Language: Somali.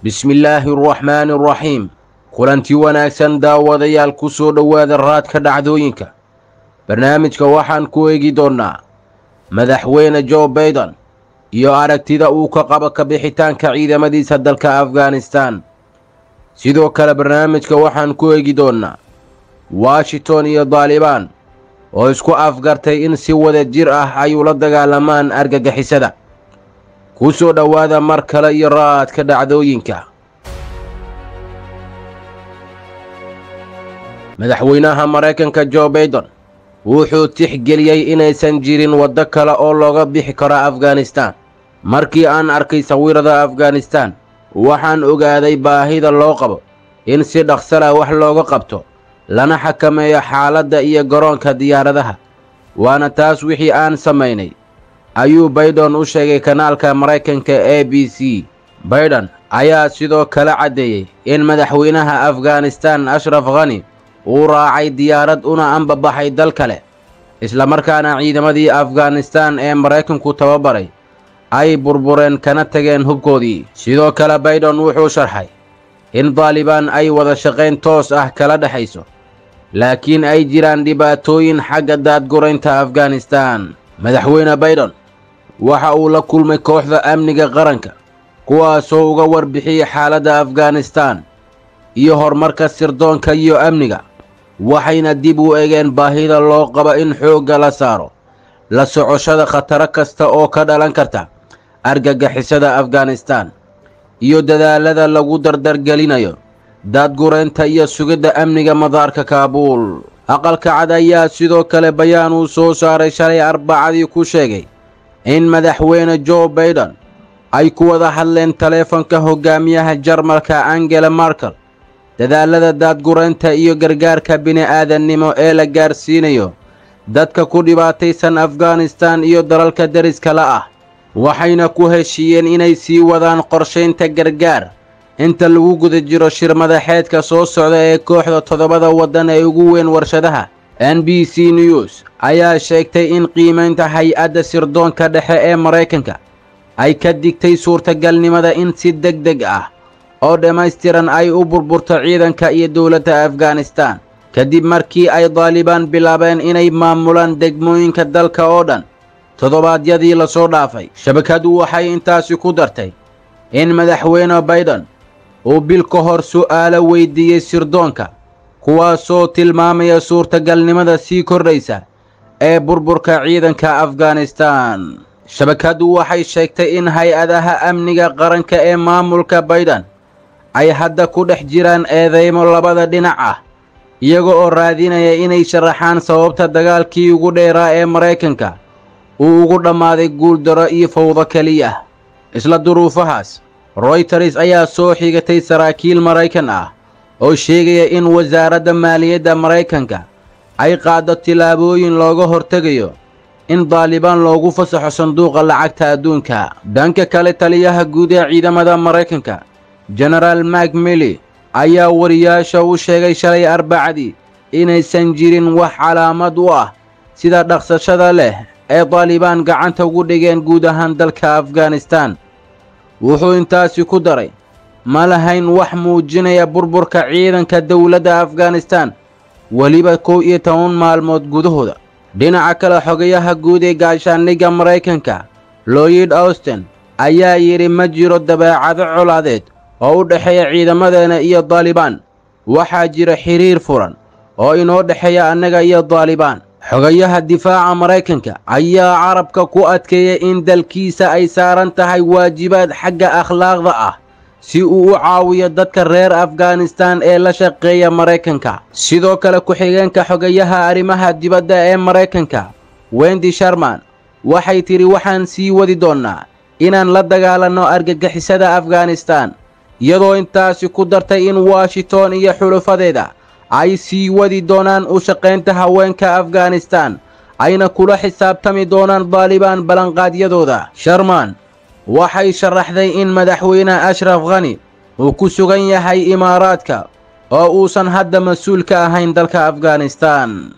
bismillaahi araxmaani araxiim kulanti wanaagsan daawadayaal ku soo dhowaada raadka dhacdooyinka barnaamijka waxaan ku eegi doonnaa madaxweyne jo bayden iyo aragtida uu ka qabo ka bixitaanka ciidamadiisa dalka afghanistan. sidoo kale barnaamijka waxaan ku eegi doonnaa washington iyo daalibaan oo isku afgartay in si wada jir ah ay ula dagaalamaan argagixisada. ku soo dhowaada mar kale iyo raadka dhacdooyinka. madaxweynaha maraykanka jo bayden wuxuu tixgeliyey inaysan jirin waddo kale oo looga bixi karo afghanistan. markii aan arkay sawirada afghanistan waxaan ogaaday baahida loo qabo in si dhaqsala wax looga qabto lana xakameeyo xaaladda iyo garoonka diyaaradaha. waana taas wixii aan samaynay, ayuu bayden u sheegay kanaalka maraykanka a b c. bayden ayaa sidoo kale caddeeyey in madaxweynaha afghanistan ashraf ghani uu raacay diyaarad una anbabaxay dal kale, islamarkaana ciidamadii afghanistan ee maraykanku tababaray ay burbureen kana tageen hubkoodii. sidoo kale bayden wuxuu sharxay in daalibaan ay wada shaqayn toos ah kala dhexayso, laakiin ay jiraan dhibaatooyin xagga daadguraynta afghanistan. madaxweyne bayden waxa uu la kulmay kooxda amniga qaranka, kuwaasoo uga warbixiyey xaaladda afghanistan iyo horumarka sirdoonka iyo amniga, waxayna dib u egeen baahida loo qabo in xoogga la saaro la socoshada khataro kasta oo ka dhalan karta argagixisada afghanistan iyo dadaalada lagu dardargelinayo daadguraynta iyo sugidda amniga madaarka kaabuul. aqalka cad ayaa sidoo kale bayaan uu soo saaray shalay arbacadii ku sheegay in madaxweyne jo bayden ay ku wada hadleen taleefanka hogaamiyaha jarmalka angela merkel dadaalada daadguraynta iyo gargaarka bini'aadannimo ee la gaarsiinayo dadka ku dhibaataysan afghanistan iyo dalalka deriska la ah, waxayna ku heshiiyeen inay sii wadaan qorshaynta gargaar inta lagu guda jiro shir madaxeedka soo socda ee kooxda toddobada waddan ee ugu weyn warshadaha. n b c news ayaa sheegtay in qiimaynta hay-adda sirdoonka dhexe ee maraykanka ay ka digtay suurtagalnimada in si degdeg ah oo dhammaystiran ay u burburto ciidanka iyo dowladda afghanistan kadib markii ay daalibaan bilaabeen inay maamulaan degmooyinka dalka oo dhan toddobaadyadii la soo dhaafay. shabakadu waxay intaasi ku dartay in madaxweyne bayden uu bil ka hor su'aalo weydiiyey sirdoonka, kuwaasoo tilmaamaya suurtagalnimada sii kordhaysa ee burburka ciidanka afghanistan. shabakadu waxay sheegtay in hay-adaha amniga qaranka ee maamulka bayden ay hadda ku dhex jiraan eedeymo labada dhinac ah, iyaga oo raadinaya inay sharaxaan sababta dagaalkii ugu dheeraa ee maraykanka uu ugu dhammaaday guuldaro iyo fawdo keliya. isla duruufahaas, royters ayaa soo xigatay saraakiil maraykan ah oo sheegaya in wasaaradda maaliyadda maraykanka ay qaaddo tillaabooyin looga hortegayo in daalibaan loogu fasaxo sanduuqa lacagta adduunka. dhanka kale, taliyaha guud ee ciidamada maraykanka jenaraal mark milley ayaa wariyaasha u sheegay shalay arbacadii inaysan jirin wax calaamad u ah sida dhaqsashada leh ee daalibaan gacanta ugu dhigeen guud ahaan dalka afghanistan. wuxuu intaasi ku daray ma lahayn wax muujinaya burburka ciidanka dowladda afghanistan weliba 11 maalmood gudahooda. dhinaca kale, xogayaha guud ee gaashaandhigga maraykanka lloyd austin ayaa yidhi ma jiro dabeecado colaadeed oo u dhexeeya ciidamadeena iyo daalibaan. waxaa jira xiriir furan oo inoo dhexeeya annaga iyo daalibaan. xogayaha difaaca maraykanka ayaa carabka ku adkeeyay in dalkiisa ay saaran tahay waajibaad xagga akhlaaqda ah si uu u caawiyo dadka reer afghanistan ee la shaqeeya maraykanka. sidoo kale, ku-xigeenka xogayaha arrimaha dibadda ee maraykanka wendy sherman waxay tidhi waxaan sii wadi doonnaa inaan la dagaalanno argagixisada afghanistan, iyadoo intaasi ku dartay in washington iyo xulufadeeda ay sii wadi doonaan u shaqaynta haweenka afghanistan ayna kula xisaabtami doonaan daalibaan ballanqaadyadooda. sherman waxay sharaxday in madaxweyne ashraf ghani uu ku sugan yahay imaaraadka oo uusan hadda mas-uul ka ahayn dalka afghanistan.